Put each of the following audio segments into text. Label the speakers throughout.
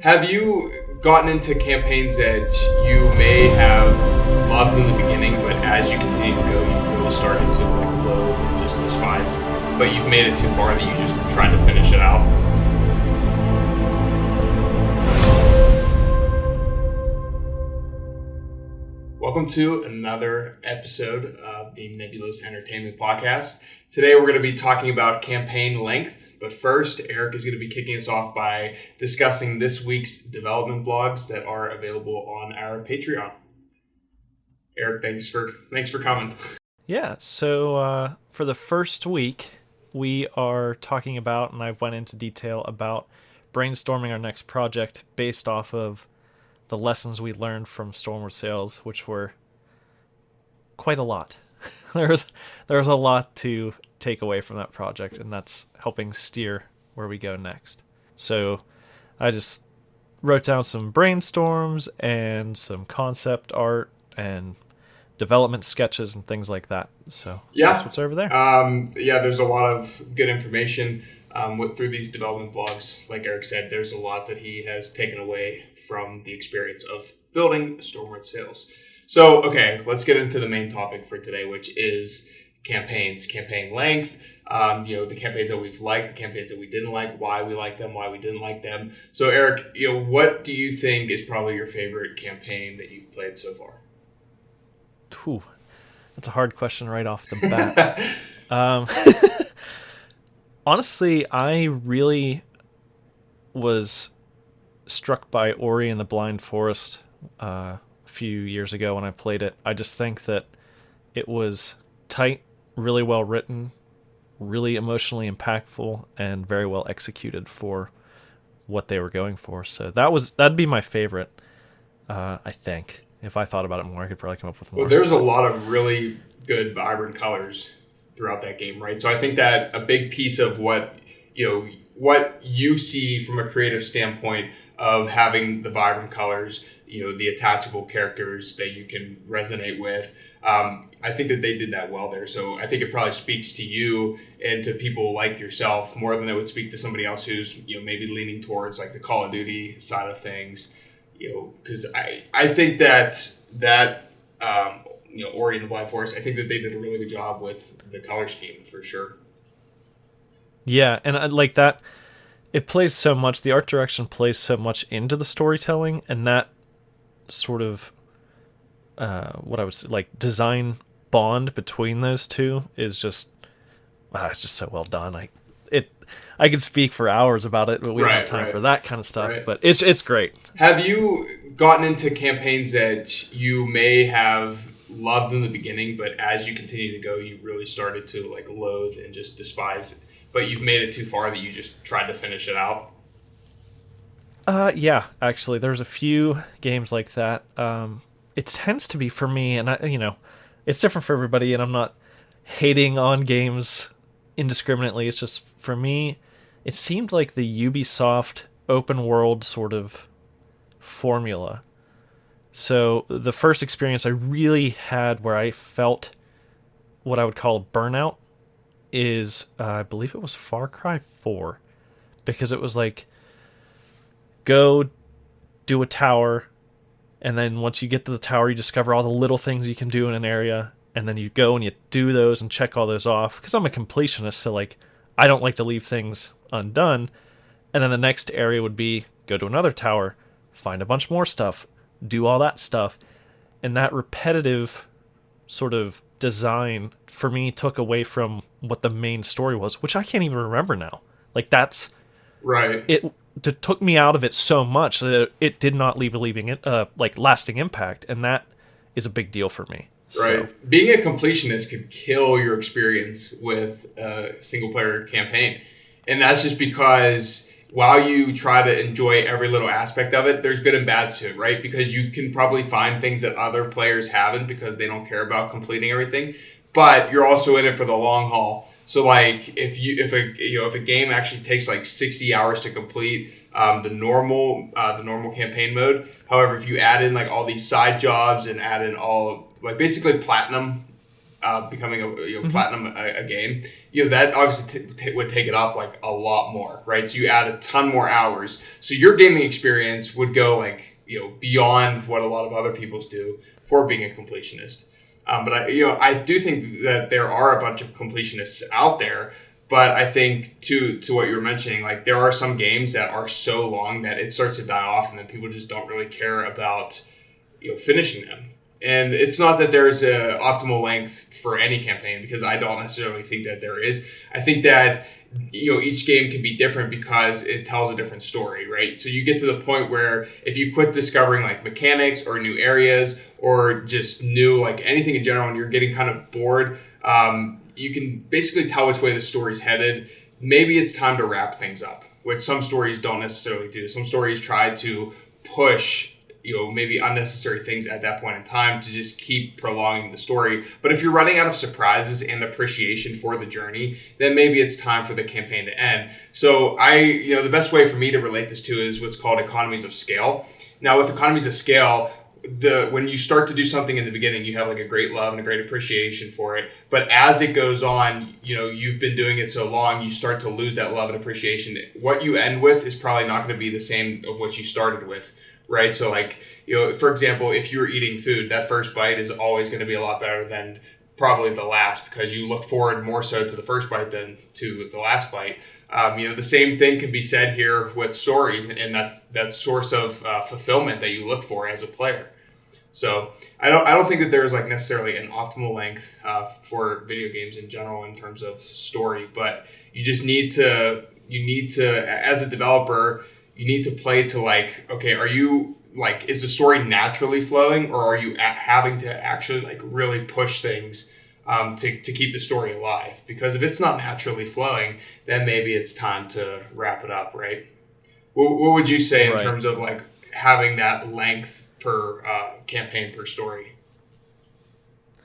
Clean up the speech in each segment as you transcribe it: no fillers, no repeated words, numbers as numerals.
Speaker 1: Have you gotten into campaigns that you may have loved in the beginning, but as you continue to go, you really started to like loathe and just despise, but you've made it too far that you just tried to finish it out? Welcome to another episode of the Nebulos Entertainment Podcast. Today we're going to be talking about campaign length, but first Eric is going to be kicking us off by discussing this week's development blogs that are available on our Patreon. Eric, thanks for coming.
Speaker 2: Yeah, so for the first week, we are talking about, and I went into detail about brainstorming our next project based off of the lessons we learned from Stormward Sales, which were quite a lot. there was a lot to take away from that project, and that's helping steer where we go next. So I just wrote down some brainstorms and some concept art and development sketches and things like that. So that's what's over there.
Speaker 1: There's a lot of good information through these development blogs. Like Eric said, there's a lot that he has taken away from the experience of building Stormward Sales. So, okay, let's get into the main topic for today, which is campaigns, campaign length, the campaigns that we've liked, the campaigns that we didn't like, why we liked them, why we didn't like them. So, Eric, what do you think is probably your favorite campaign that you've played so far?
Speaker 2: Ooh, that's a hard question right off the bat. Honestly, I really was struck by Ori and the Blind Forest a few years ago when I played it. I just think that it was tight, really well written, really emotionally impactful, and very well executed for what they were going for. So that'd be my favorite, I think. If I thought about it more, I could probably come up with more.
Speaker 1: Well, there's a lot of really good, vibrant colors throughout that game, right? So I think that a big piece of what you see from a creative standpoint of having the vibrant colors, the attachable characters that you can resonate with, I think that they did that well there. So I think it probably speaks to you and to people like yourself more than it would speak to somebody else who's maybe leaning towards like the Call of Duty side of things. Because I think that Ori and the Blind Forest, I think that they did a really good job with the color scheme for sure.
Speaker 2: Yeah, and I like that. It plays so much. The art direction plays so much into the storytelling, and that sort of what I would say, like design bond between those two is just it's just so well done. I could speak for hours about it, but we don't have time for that kind of stuff. Right. But it's great.
Speaker 1: Have you gotten into campaigns that you may have loved in the beginning, but as you continue to go, you really started to like loathe and just despise it, but you've made it too far that you just tried to finish it out?
Speaker 2: Yeah, actually, there's a few games like that. It tends to be for me, and it's different for everybody, and I'm not hating on games indiscriminately. It's just for me, it seemed like the Ubisoft open world sort of formula. So the first experience I really had where I felt what I would call burnout is, I believe it was Far Cry 4, because it was like, go do a tower, and then once you get to the tower, you discover all the little things you can do in an area, and then you go and you do those and check all those off, because I'm a completionist, so like I don't like to leave things undone. And then the next area would be go to another tower, find a bunch more stuff, do all that stuff. And that repetitive sort of design for me took away from what the main story was, which I can't even remember now. Like that's
Speaker 1: right.
Speaker 2: It took me out of it so much that it did not leave a lasting impact, and that is a big deal for me.
Speaker 1: Right. So, being a completionist could kill your experience with a single-player campaign. And that's just because while you try to enjoy every little aspect of it, there's good and bads to it, right? Because you can probably find things that other players haven't because they don't care about completing everything. But you're also in it for the long haul. So, like, if a game actually takes like 60 hours to complete, the normal campaign mode. However, if you add in like all these side jobs and add in all like basically platinum becoming platinum a game, that obviously would take it up like a lot more, right? So you add a ton more hours, so your gaming experience would go like beyond what a lot of other people's do for being a completionist. But I do think that there are a bunch of completionists out there. But I think to what you were mentioning, like there are some games that are so long that it starts to die off, and then people just don't really care about finishing them. And it's not that there's a optimal length for any campaign, because I don't necessarily think that there is. I think that each game can be different because it tells a different story, right? So you get to the point where if you quit discovering like mechanics or new areas or just new like anything in general, and you're getting kind of bored, you can basically tell which way the story's headed. Maybe it's time to wrap things up, which some stories don't necessarily do. Some stories try to push maybe unnecessary things at that point in time to just keep prolonging the story. But if you're running out of surprises and appreciation for the journey, then maybe it's time for the campaign to end. So the best way for me to relate this to is what's called economies of scale. Now, with economies of scale, when you start to do something in the beginning, you have like a great love and a great appreciation for it. But as it goes on, you've been doing it so long, you start to lose that love and appreciation. What you end with is probably not going to be the same of what you started with. Right. So like, for example, if you're eating food, that first bite is always going to be a lot better than probably the last, because you look forward more so to the first bite than to the last bite. The same thing can be said here with stories and that source of fulfillment that you look for as a player. So I don't think that there's like necessarily an optimal length for video games in general in terms of story, but you just need to as a developer, you need to play to like, okay, are you like, is the story naturally flowing, or are you having to actually like really push things to keep the story alive? Because if it's not naturally flowing, then maybe it's time to wrap it up, right? What would you say in terms of like having that length per campaign per story?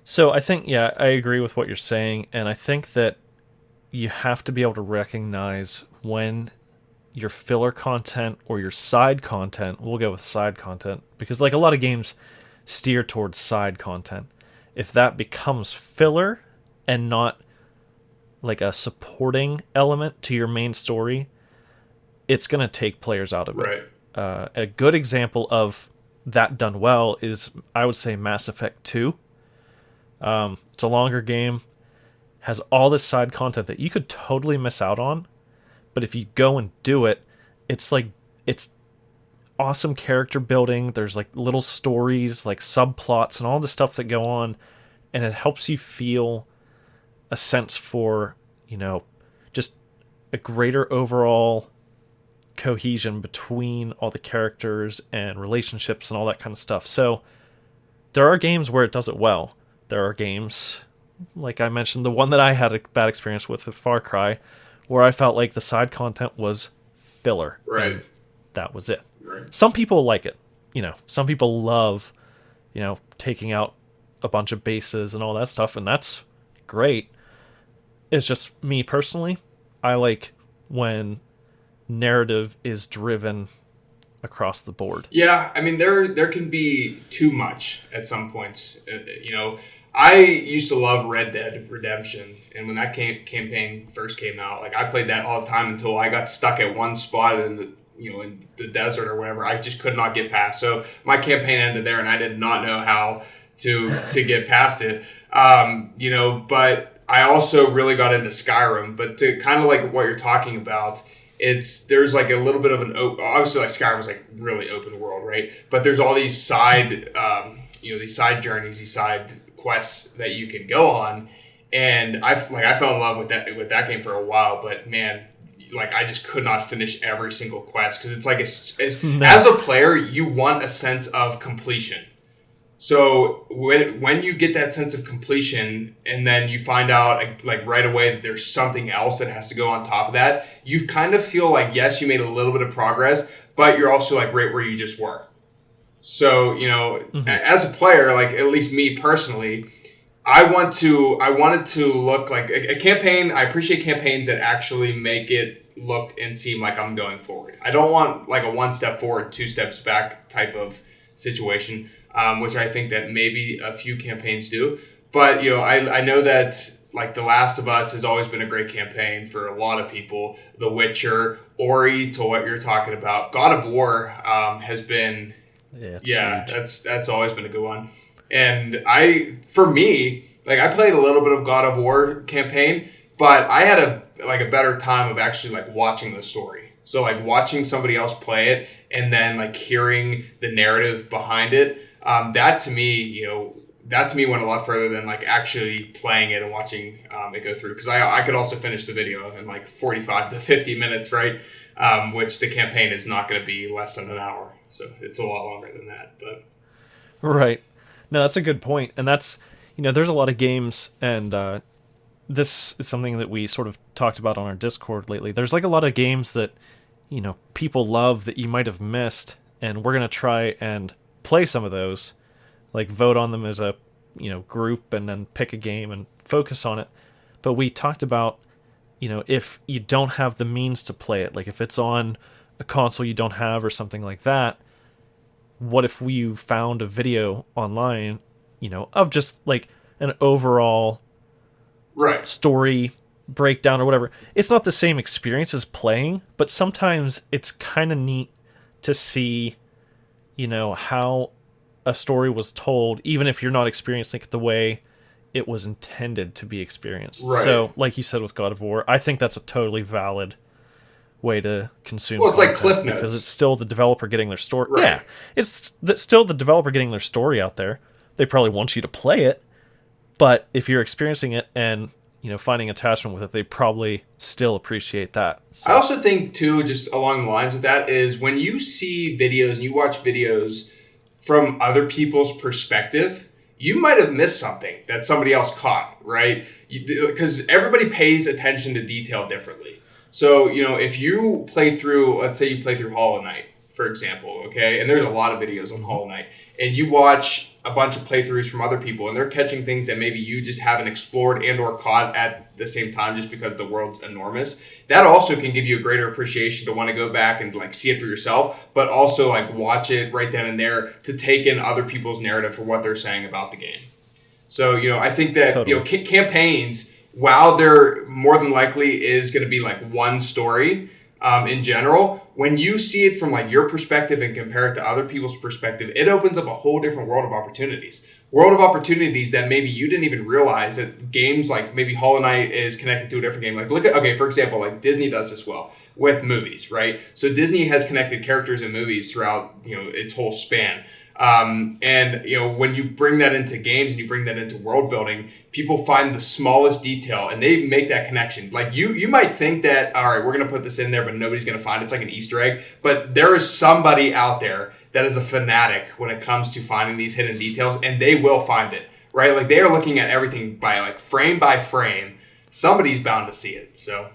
Speaker 2: So I think, I agree with what you're saying, and I think that you have to be able to recognize when your filler content or your side content, we'll go with side content, because like a lot of games steer towards side content. If that becomes filler and not like a supporting element to your main story, it's going to take players out of it.
Speaker 1: Right.
Speaker 2: A good example of that done well is, I would say, Mass Effect 2. It's a longer game, has all this side content that you could totally miss out on. But if you go and do it, it's awesome character building. There's like little stories, like subplots and all the stuff that go on. And it helps you feel a sense for, just a greater overall cohesion between all the characters and relationships and all that kind of stuff. So there are games where it does it well. There are games, like I mentioned, the one that I had a bad experience with Far Cry, where I felt like the side content was filler.
Speaker 1: Right.
Speaker 2: That was it.
Speaker 1: Right.
Speaker 2: Some people like it. Some people love, taking out a bunch of bases and all that stuff, and that's great. It's just me personally, I like when narrative is driven across the board.
Speaker 1: Yeah, I mean, there can be too much at some points. I used to love Red Dead Redemption, and when that campaign first came out, like I played that all the time until I got stuck at one spot in the desert or whatever. I just could not get past. So my campaign ended there, and I did not know how to get past it. But I also really got into Skyrim. But to kind of like what you're talking about, there's like a little bit of obviously like Skyrim was like really open world, right? But there's all these side these side journeys, these side quests that you can go on, and I fell in love with that game for a while, but man, like I just could not finish every single quest, because it's like as a player you want a sense of completion. So when you get that sense of completion, and then you find out like right away that there's something else that has to go on top of that, you kind of feel like, yes, you made a little bit of progress, but you're also like right where you just were. So, as a player, like at least me personally, I wanted to look like a campaign. I appreciate campaigns that actually make it look and seem like I'm going forward. I don't want like a 1 step forward, 2 steps back type of situation, which I think that maybe a few campaigns do. But I know that like The Last of Us has always been a great campaign for a lot of people. The Witcher, Ori, to what you're talking about, God of War has been
Speaker 2: huge.
Speaker 1: that's always been a good one. And for me, like I played a little bit of God of War campaign, but I had a better time of actually like watching the story. So like watching somebody else play it and then like hearing the narrative behind it, that to me, went a lot further than like actually playing it and watching it go through. Because I could also finish the video in like 45 to 50 minutes, right? Which the campaign is not going to be less than an hour. So it's a lot longer than that. But
Speaker 2: Right. No, that's a good point. And that's, there's a lot of games, and this is something that we sort of talked about on our Discord lately. There's like a lot of games that, people love that you might have missed, and we're going to try and play some of those, like vote on them as a, group and then pick a game and focus on it. But we talked about, if you don't have the means to play it, like if it's on a console you don't have or something like that, what if we found a video online, of just like an overall
Speaker 1: right.
Speaker 2: story breakdown or whatever. It's not the same experience as playing, but sometimes it's kind of neat to see, how a story was told, even if you're not experiencing it the way it was intended to be experienced.
Speaker 1: Right.
Speaker 2: So, like you said with God of War, I think that's a totally valid way to consume.
Speaker 1: Well, it's like Cliff Notes
Speaker 2: because it's still the developer getting their story.
Speaker 1: Right.
Speaker 2: Yeah, it's still the developer getting their story out there. They probably want you to play it, but if you're experiencing it and finding attachment with it, they probably still appreciate that. So.
Speaker 1: I also think too, just along the lines with that, is when you see videos and you watch videos from other people's perspective, you might have missed something that somebody else caught, right? Because everybody pays attention to detail differently. So, if you play through, let's say you play through Hollow Knight, for example, okay? And there's a lot of videos on Hollow Knight. And you watch a bunch of playthroughs from other people, and they're catching things that maybe you just haven't explored and or caught at the same time just because the world's enormous. That also can give you a greater appreciation to want to go back and like see it for yourself, but also like watch it right then and there to take in other people's narrative for what they're saying about the game. So, I think that,
Speaker 2: Totally.
Speaker 1: campaigns, while there more than likely is going to be like one story in general, when you see it from like your perspective and compare it to other people's perspective, it opens up a whole different world of opportunities. World of opportunities that maybe you didn't even realize that games like maybe Hollow Knight is connected to a different game. Like for example, like Disney does this well with movies, right? So Disney has connected characters in movies throughout, its whole span. And when you bring that into games and you bring that into world building, people find the smallest detail and they make that connection. Like you might think that, all right, we're going to put this in there, but nobody's going to find it. It's like an Easter egg. But there is somebody out there that is a fanatic when it comes to finding these hidden details, and they will find it, right? Like they are looking at everything by frame. Somebody's bound to see it. So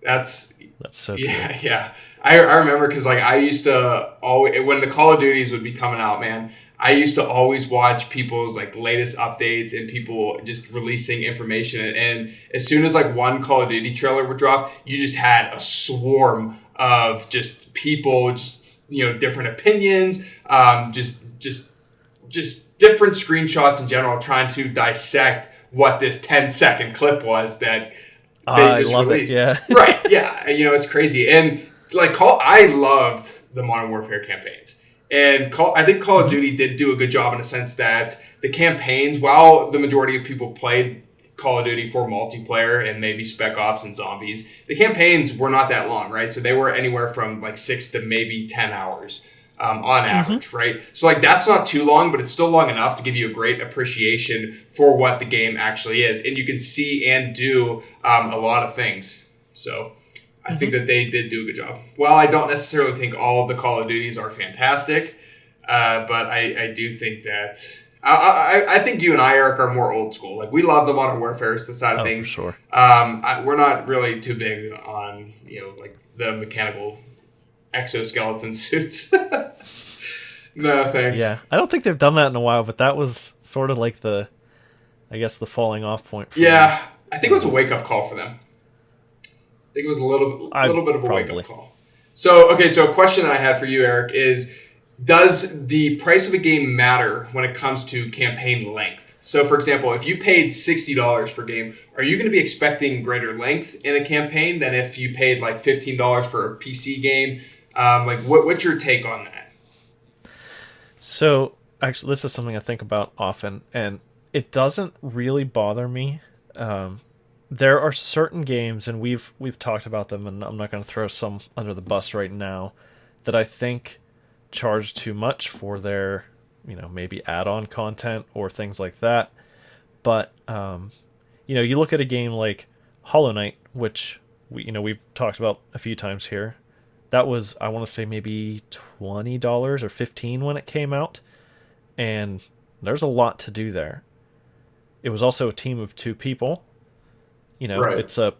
Speaker 1: that's
Speaker 2: so true.
Speaker 1: Yeah. I remember because like I used to always, when the Call of Duties would be coming out, man, I used to always watch people's like latest updates and people just releasing information. And as soon as like one Call of Duty trailer would drop, you just had a swarm of just people, different opinions, just different screenshots in general, trying to dissect what this 10-second clip was that they just released.
Speaker 2: It, yeah.
Speaker 1: Right, yeah. It's crazy. And I loved the Modern Warfare campaigns. And I think Call of Duty did do a good job in the sense that the campaigns, while the majority of people played Call of Duty for multiplayer and maybe Spec Ops and Zombies, the campaigns were not that long, right? So they were anywhere from like 6 to maybe 10 hours on average, right? So like that's not too long, but it's still long enough to give you a great appreciation for what the game actually is. And you can see and do a lot of things. So I think that they did do a good job. While I don't necessarily think all of the Call of Duties are fantastic, but I do think that I think you and I, Eric, are more old school. Like we love the Modern Warfare side of things.
Speaker 2: For sure.
Speaker 1: We're not really too big on like the mechanical exoskeleton suits. No thanks.
Speaker 2: Yeah, I don't think they've done that in a while, but that was sort of like the falling off point. For
Speaker 1: Yeah,
Speaker 2: them.
Speaker 1: I think it was a wake up call for them. I think it was a little bit of a wake up call. So a question I had for you, Eric, is does the price of a game matter when it comes to campaign length? So, for example, if you paid $60 for a game, are you going to be expecting greater length in a campaign than if you paid like $15 for a PC game? What's your take on that?
Speaker 2: So, actually, this is something I think about often, and it doesn't really bother me. There are certain games, and we've talked about them, and I'm not going to throw some under the bus right now, that I think charge too much for their, maybe add-on content or things like that. But you look at a game like Hollow Knight, which we've talked about a few times here. That was, I want to say, maybe $20 or $15 when it came out, and there's a lot to do there. It was also a team of 2 people.
Speaker 1: Right.
Speaker 2: It's a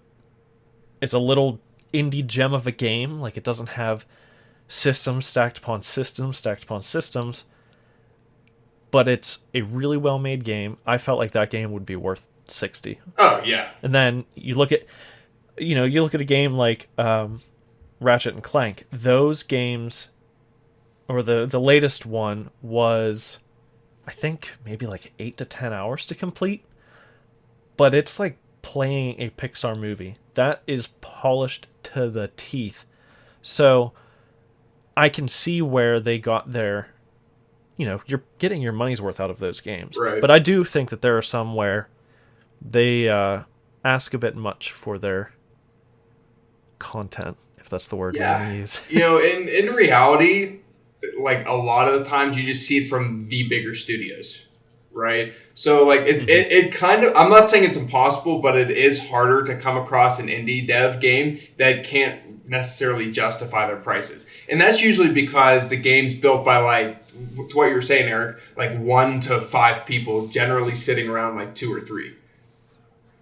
Speaker 2: little indie gem of a game. Like, it doesn't have systems stacked upon systems, but it's a really well-made game. I felt like that game would be worth $60.
Speaker 1: Oh yeah.
Speaker 2: And then you look at a game like Ratchet and Clank. Those games, or the latest one was, I think, maybe like 8 to 10 hours to complete, but it's like playing a Pixar movie that is polished to the teeth. So I can see where they got their, you're getting your money's worth out of those games.
Speaker 1: Right.
Speaker 2: But I do think that there are some where they ask a bit much for their content, if that's the word you want to use.
Speaker 1: In reality, like, a lot of the times you just see it from the bigger studios, right? So, like, it kind of, I'm not saying it's impossible, but it is harder to come across an indie dev game that can't necessarily justify their prices. And that's usually because the game's built by, like, to what you were saying, Eric, like 1 to 5 people, generally sitting around like 2 or 3.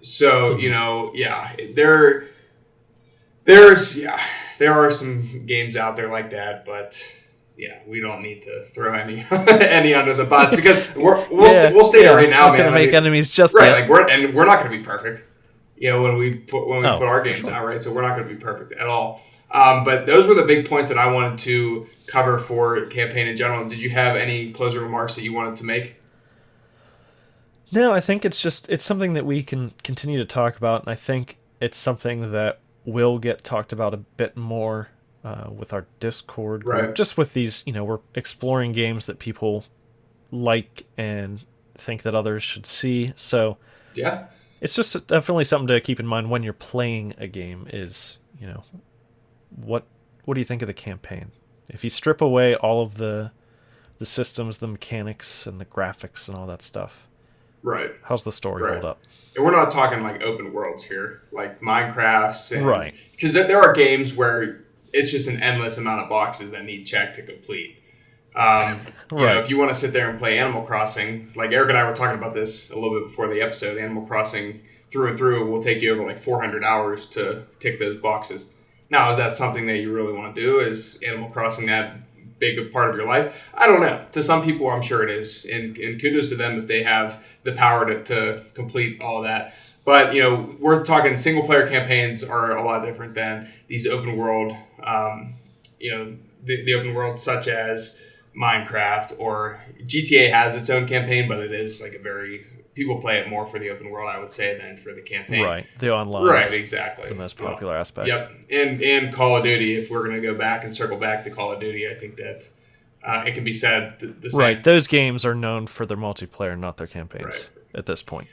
Speaker 1: So, there are some games out there like that, but yeah, we don't need to throw any under the bus, because we'll state it right now,
Speaker 2: man. Not gonna make enemies just
Speaker 1: right.
Speaker 2: Yet.
Speaker 1: Like, we're not going to be perfect. When we put our games out, right? So we're not going to be perfect at all. But those were the big points that I wanted to cover for Campaign in general. Did you have any closing remarks that you wanted to make?
Speaker 2: No, I think it's something that we can continue to talk about, and I think it's something that will get talked about a bit more with our Discord group.
Speaker 1: Right.
Speaker 2: Just with these, we're exploring games that people like and think that others should see. So
Speaker 1: yeah,
Speaker 2: it's just definitely something to keep in mind when you're playing a game is, what do you think of the campaign? If you strip away all of the systems, the mechanics, and the graphics and all that stuff,
Speaker 1: right?
Speaker 2: How's the story hold up?
Speaker 1: And we're not talking like open worlds here, like Minecraft's, and,
Speaker 2: right?
Speaker 1: Because there are games where it's just an endless amount of boxes that need checked to complete. Right. If you want to sit there and play Animal Crossing, like Eric and I were talking about this a little bit before the episode, Animal Crossing through and through will take you over like 400 hours to tick those boxes. Now, is that something that you really want to do? Is Animal Crossing that big a part of your life? I don't know. To some people, I'm sure it is. And kudos to them if they have the power to complete all of that. But, we're talking single-player campaigns are a lot different than these open world, the open world such as Minecraft, or GTA has its own campaign, but it is like people play it more for the open world, I would say, than for the campaign.
Speaker 2: Right. The online.
Speaker 1: Right, exactly.
Speaker 2: The most popular aspect.
Speaker 1: Yep. And Call of Duty, if we're going to go back and circle back to Call of Duty, I think that it can be said the same.
Speaker 2: Right. Those games are known for their multiplayer, not their campaigns at this point.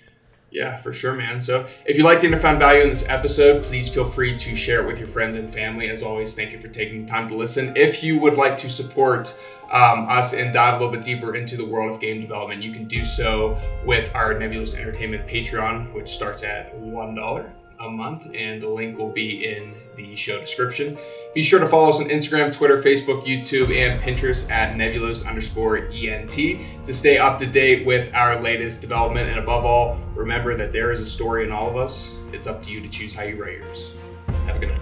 Speaker 1: Yeah, for sure, man. So if you liked and found value in this episode, please feel free to share it with your friends and family. As always, thank you for taking the time to listen. If you would like to support us and dive a little bit deeper into the world of game development, you can do so with our Nebulos Entertainment Patreon, which starts at $1 a month, and the link will be in the show description. Be sure to follow us on Instagram, Twitter, Facebook, YouTube, and Pinterest at Nebulos_ENT to stay up to date with our latest development. And above all, remember that there is a story in all of us. It's up to you to choose how you write yours. Have a good night.